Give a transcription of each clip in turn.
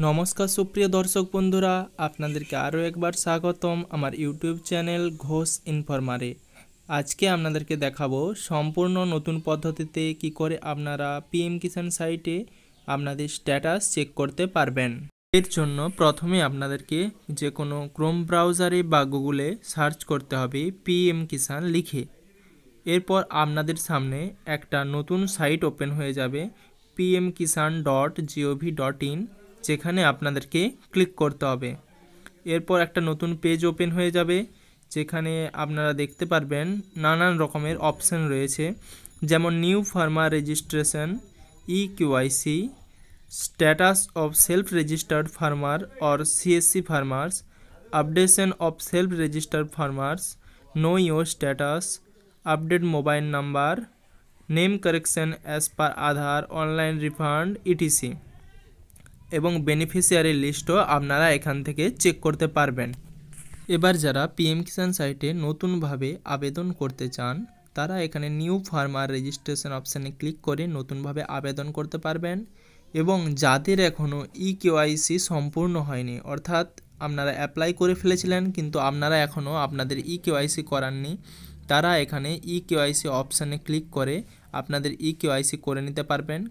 নমস্কার সুপ্রিয় দর্শক বন্ধুরা, আপনাদেরকে আরও একবার স্বাগতম আমার ইউটিউব চ্যানেল ঘোষ ইনফরমারে। আজকে আপনাদেরকে দেখাবো সম্পূর্ণ নতুন পদ্ধতিতে কি করে আপনারা পিএম কিষাণ সাইটে আপনাদের স্ট্যাটাস চেক করতে পারবেন। এর জন্য প্রথমে আপনাদেরকে যে কোনো ক্রোম ব্রাউজারে বা গুগলে সার্চ করতে হবে পিএম কিষাণ লিখে। এরপর আপনাদের সামনে একটা নতুন সাইট ওপেন হয়ে যাবে pmkisan.gov.in, যেখানে আপনাদেরকে ক্লিক করতে হবে। এরপর একটা নতুন পেজ ওপেন হয়ে যাবে, যেখানে আপনারা দেখতে পারবেন নানান রকমের অপশান রয়েছে, যেমন new farmer registration, EQIC, status of self registered farmer or CSC farmers, updation of self registered farmers, know your status, update mobile number, name correction as per Aadhaar, online refund etc এবং beneficiary লিস্টও আপনারা এখান থেকে check করতে পারবেন। এবার যারা PM কিষাণ সাইটে নতুনভাবে আবেদন করতে চান, তারা এখানে নিউ ফার্মার রেজিস্ট্রেশন অপশানে ক্লিক করে নতুনভাবে আবেদন করতে পারবেন। এবং যাদের এখনও ইকেওয়াইসি সম্পূর্ণ হয়নি, অর্থাৎ আপনারা অ্যাপ্লাই করে ফেলেছিলেন কিন্তু আপনারা এখনও আপনাদের ইকেওয়াইসি করাননি, তারা এখানে ইকেওয়াইসি অপশানে ক্লিক করে আপনাদের ইকেওয়াইসি করে নিতে পারবেন।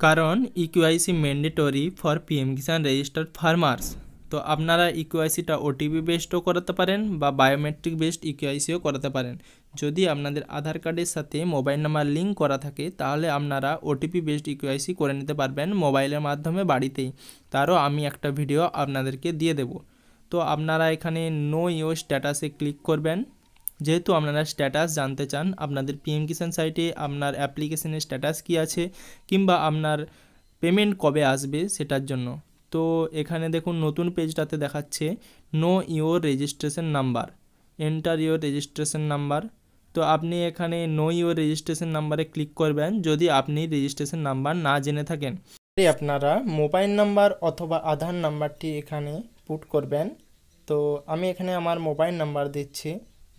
কারণ eKYC mandatory for PM Kisan registered farmers. তো আপনারা ইকেওয়াইসিটা ওটিপি বেসডও করাতে পারেন বা বায়োমেট্রিক বেসড ইকেওয়াইসিও করাতে পারেন। যদি আপনাদের আধার কার্ডের সাথে মোবাইল নাম্বার লিঙ্ক করা থাকে, তাহলে আপনারা ওটিপি বেসড ইকেওয়াইসি করে নিতে পারবেন মোবাইলের মাধ্যমে বাড়িতেই। তারও আমি একটা ভিডিও আপনাদেরকে দিয়ে দেব। তো আপনারা এখানে নো ইয়োর স্ট্যাটাসে ক্লিক করবেন, যেহেতু আপনারা স্ট্যাটাস জানতে চান আপনাদের পিএম কিষাণ সাইটে আপনার অ্যাপ্লিকেশনের স্ট্যাটাস কী আছে, কিংবা আপনার পেমেন্ট কবে আসবে সেটার জন্য। তো এখানে দেখুন নতুন পেজটাতে দেখাচ্ছে know your registration number, enter your registration number. তো আপনি এখানে নো ইয়োর রেজিস্ট্রেশন নাম্বারে ক্লিক করবেন যদি আপনি রেজিস্ট্রেশন নাম্বার না জেনে থাকেন। আপনারা মোবাইল নাম্বার অথবা আধার নাম্বারটি এখানে পুট করবেন। তো আমি এখানে আমার মোবাইল নাম্বার দিচ্ছি,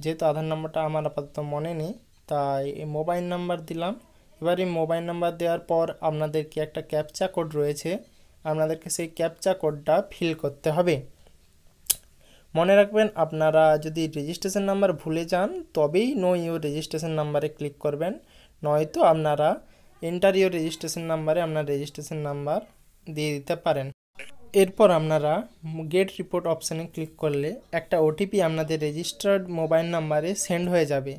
যেহেতু আধার নাম্বারটা আমার আপাতত মনে নেই, তাই এই মোবাইল নাম্বার দিলাম। এবার এই মোবাইল নাম্বার দেওয়ার পর আপনাদেরকে একটা ক্যাপচা কোড রয়েছে, আপনাদেরকে সেই ক্যাপচা কোডটা ফিল করতে হবে। মনে রাখবেন, আপনারা যদি রেজিস্ট্রেশন নাম্বার ভুলে যান তবেই নো ইয়োর রেজিস্ট্রেশন নাম্বারে ক্লিক করবেন, নয়তো আপনারা এন্টার ইয়োর রেজিস্ট্রেশন নাম্বারে আপনার রেজিস্ট্রেশন নাম্বার দিয়ে দিতে পারেন। এরপর আপনারা গেট রিপোর্ট অপশানে ক্লিক করলে একটা ওটিপি আপনাদের রেজিস্টার্ড মোবাইল নাম্বারে সেন্ড হয়ে যাবে।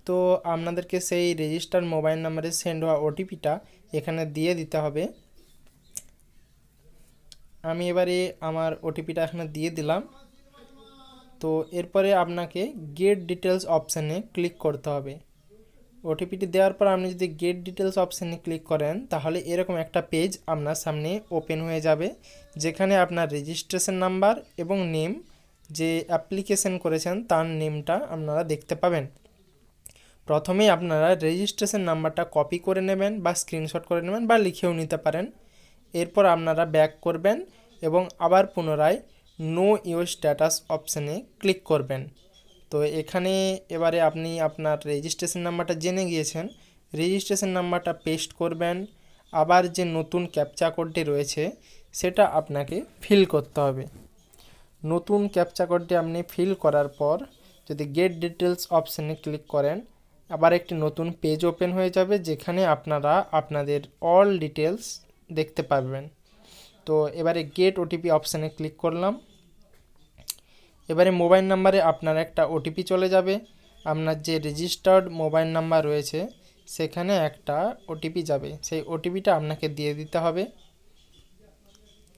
তো আপনাদেরকে সেই রেজিস্টার্ড মোবাইল নাম্বারে সেন্ড হওয়া ওটিপিটা এখানে দিয়ে দিতে হবে। আমি এবারে আমার ওটিপিটা এখানে দিয়ে দিলাম। তো এরপরে আপনাকে গেট ডিটেলস অপশানে ক্লিক করতে হবে। ওটিপিটি দেওয়ার পর আপনি যদি গেট ডিটেলস অপশানে ক্লিক করেন, তাহলে এরকম একটা পেজ আপনার সামনে ওপেন হয়ে যাবে, যেখানে আপনার রেজিস্ট্রেশন নাম্বার এবং নেম, যে অ্যাপ্লিকেশন করেছেন তার নেমটা আপনারা দেখতে পাবেন। প্রথমেই আপনারা রেজিস্ট্রেশন নাম্বারটা কপি করে নেবেন বা স্ক্রিনশট করে নেবেন বা লিখেও নিতে পারেন। এরপর আপনারা ব্যাক করবেন এবং আবার পুনরায় নো ইয়োর স্ট্যাটাস অপশানে ক্লিক করবেন। তো এখানে এবারে আপনি আপনার রেজিস্ট্রেশন নাম্বারটা জেনে গিয়েছেন, রেজিস্ট্রেশন নাম্বারটা পেস্ট করবেন। আবার যে নতুন ক্যাপচা কোডটি রয়েছে সেটা আপনাকে ফিল করতে হবে। নতুন ক্যাপচা কোডটি আপনি ফিল করার পর যদি গেট ডিটেলস অপশানে ক্লিক করেন, আবার একটি নতুন পেজ ওপেন হয়ে যাবে, যেখানে আপনারা আপনাদের অল ডিটেলস দেখতে পারবেন। তো এবারে গেট ওটিপি অপশানে ক্লিক করলাম। এবারে মোবাইল নাম্বারে আপনার একটা ওটিপি চলে যাবে, আপনার যে রেজিস্টার্ড মোবাইল নাম্বার রয়েছে সেখানে একটা ওটিপি যাবে, সেই ওটিপিটা আপনাকে দিয়ে দিতে হবে।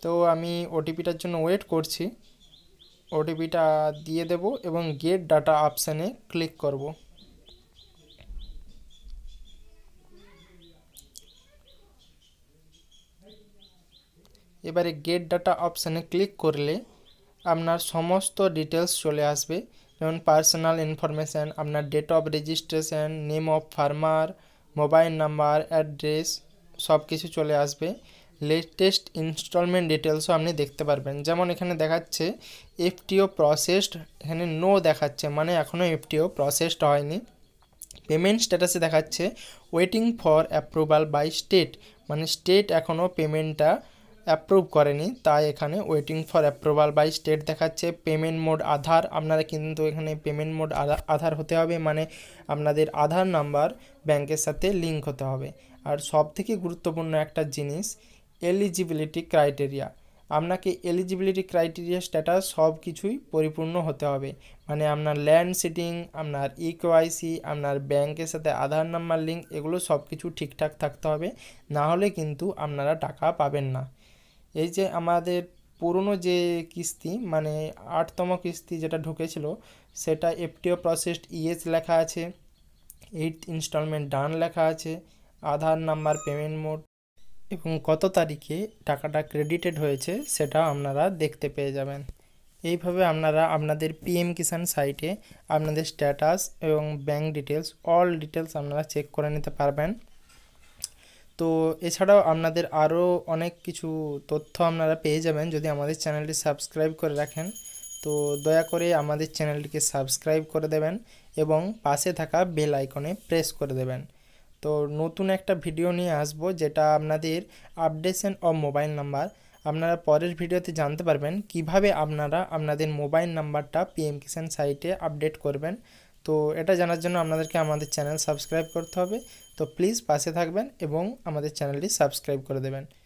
তো আমি ওটিপিটার জন্য ওয়েট করছি, ওটিপিটা দিয়ে দেব এবং গেট ডাটা অপশানে ক্লিক করব। এবারে গেট ডাটা অপশানে ক্লিক করলে আপনার সমস্ত ডিটেলস চলে আসবে, যেমন পার্সোনাল ইনফরমেশান, আপনার date of registration, name of farmer, mobile number, address, সব কিছু চলে আসবে। লেটেস্ট ইনস্টলমেন্ট ডিটেলসও আপনি দেখতে পারবেন, যেমন এখানে দেখাচ্ছে এফটিও প্রসেসড, এখানে নো দেখাচ্ছে, মানে এখনও এফটিও প্রসেসড হয়নি। পেমেন্ট স্ট্যাটাসে দেখাচ্ছে waiting for approval by state, মানে স্টেট এখনও পেমেন্টটা অ্যাপ্রুভ করেনি, তাই এখানে waiting for approval by state দেখাচ্ছে। পেমেন্ট মোড আধার, আপনারা কিন্তু এখানে পেমেন্ট মোড আধার হতে হবে, মানে আপনাদের আধার নাম্বার ব্যাংকের সাথে লিঙ্ক হতে হবে। আর সবথেকে গুরুত্বপূর্ণ একটা জিনিস, এলিজিবিলিটি ক্রাইটেরিয়া। আপনাকে এলিজিবিলিটি ক্রাইটেরিয়া স্ট্যাটাস সব কিছুই পরিপূর্ণ হতে হবে, মানে আপনার ল্যান্ড সিটিং, আপনার ইকেওয়াইসি, আপনার ব্যাংকের সাথে আধার নাম্বার লিঙ্ক, এগুলো সব কিছু ঠিকঠাক থাকতে হবে, না হলে কিন্তু আপনারা টাকা পাবেন না। এই যে আমাদের পুরনো যে কিস্তি, মানে 8তম কিস্তি যেটা ঢুকেছিল, সেটা এফটিও প্রসেসড ইয়েস লেখা আছে, 8th ইনস্টলমেন্ট ডান লেখা আছে, আধার নাম্বার, পেমেন্ট মোড এবং কত তারিখে টাকাটা ক্রেডিটেড হয়েছে সেটা আপনারা দেখতে পেয়ে যাবেন। এইভাবে আপনারা আপনাদের পিএম কিষাণ সাইটে আপনাদের স্ট্যাটাস এবং ব্যাঙ্ক ডিটেলস, অল ডিটেলস আপনারা চেক করে নিতে পারবেন। তো এছাড়াও আপনাদের আরও অনেক কিছু তথ্য আপনারা পেয়ে যাবেন যদি আমাদের চ্যানেলটি সাবস্ক্রাইব করে রাখেন। তো দয়া করে আমাদের চ্যানেলটিকে সাবস্ক্রাইব করে দেবেন এবং পাশে থাকা বেল আইকনে প্রেস করে দেবেন। তো নতুন একটা ভিডিও নিয়ে আসবো, যেটা আপনাদের আপডেশন অফ মোবাইল নাম্বার। আপনারা পরের ভিডিওতে জানতে পারবেন কিভাবে আপনারা আপনাদের মোবাইল নাম্বারটা পিএম কিষাণ সাইটে আপডেট করবেন। তো এটা জানার জন্য আপনাদেরকে আমাদের চ্যানেল সাবস্ক্রাইব করতে হবে। তো প্লিজ পাশে থাকবেন এবং আমাদের চ্যানেলটি সাবস্ক্রাইব করে দেবেন।